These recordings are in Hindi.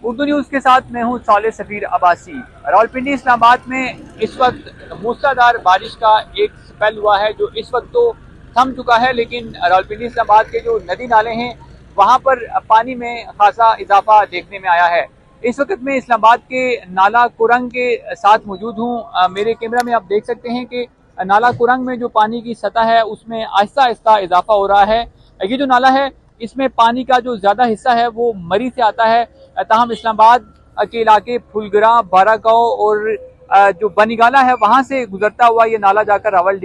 उर्दू न्यूज़ के साथ मैं हूं साले सफीर अब्बासी। रावलपिंडी इस्लामाबाद में इस वक्त मूसलाधार बारिश का एक स्पेल हुआ है जो इस वक्त तो थम चुका है, लेकिन रावलपिंडी इस्लामाबाद के जो नदी नाले हैं वहां पर पानी में खासा इजाफा देखने में आया है। इस वक्त मैं इस्लामाबाद के नाला कुरंग के साथ मौजूद हूँ। मेरे कैमरा में आप देख सकते हैं कि नाला कुरंग में जो पानी की सतह है उसमें आहिस्ता आहिस्ता इजाफा हो रहा है। ये जो नाला है इसमें पानी का जो ज्यादा हिस्सा है वो मरी से आता है, ताहम इस्लामाबाद के इलाके फुलगरा, बारागांव और जो बनीगाला है वहां से गुजरता हुआ ये नाला जाकर रावल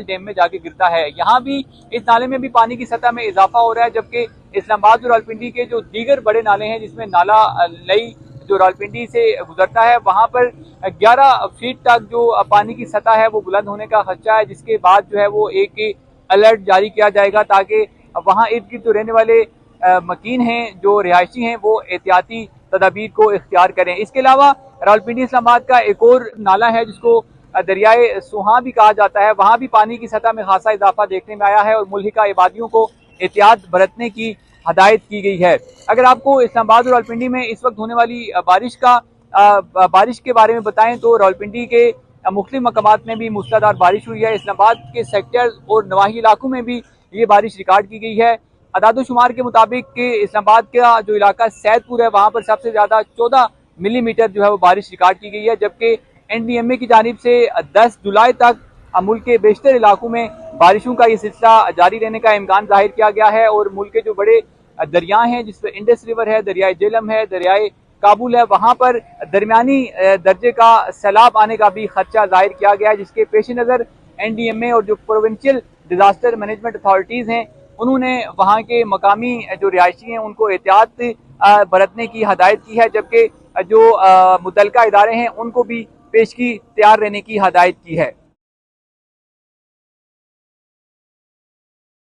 डैम में जाके गिरता है। यहाँ भी इस नाले में भी पानी की सतह में इजाफा हो रहा है, जबकि इस्लामाबाद और रावलपिंडी के जो दीगर बड़े नाले हैं जिसमें नाला लई जो रावलपिंडी से गुजरता है वहां पर 11 फीट तक जो पानी की सतह है वो बुलंद होने का खदशा है, जिसके बाद जो है वो एक अलर्ट जारी किया जाएगा ताकि वहाँ इर्द गिर्द जो रहने वाले मकीन हैं, जो रिहायशी हैं, वो एहतियाती तदाबीर को इख्तियार करें। इसके अलावा रावलपिंडी इस्लामाबाद का एक और नाला है जिसको दरियाए सुहा भी कहा जाता है, वहाँ भी पानी की सतह में खासा इजाफा देखने में आया है और मुल्हिका इबादियों को एहतियात बरतने की हदायत की गई है। अगर आपको इस्लामाबाद और रावलपिंडी में इस वक्त होने वाली बारिश के बारे में बताएं तो रावलपिंडी के मुख्तलिफ मकामात में भी मूसलाधार बारिश हुई है। इस्लामाबाद के सेक्टर और नवाही इलाकों में भी ये बारिश रिकॉर्ड की गई है। अदादोशुमार के मुताबिक कि इस्लामाबाद का जो इलाका सैदपुर है वहां पर सबसे ज्यादा 14 मिलीमीटर जो है वो बारिश रिकॉर्ड की गई है, जबकि NDMA की जानिब से 10 जुलाई तक मुल्क के बेशतर इलाकों में बारिशों का ये सिलसिला जारी रहने का इम्कान जाहिर किया गया है। और मुल्क के जो बड़े दरिया हैं जिसमें इंडस रिवर है, दरियाए जेलम है, दरियाए काबुल है, वहां पर दरमियानी दर्जे का सैलाब आने का भी खदशा जाहिर किया गया है, जिसके पेश नज़र NDMA और जो प्रोविंशियल डिजास्टर मैनेजमेंट अथॉरिटीज़ हैं उन्होंने वहाँ के मकामी जो रिहायशी हैं उनको एहतियात बरतने की हदायत की है, जबकि जो मुतल्लिका इदारे हैं उनको भी पेशगी तैयार रहने की हदायत की है।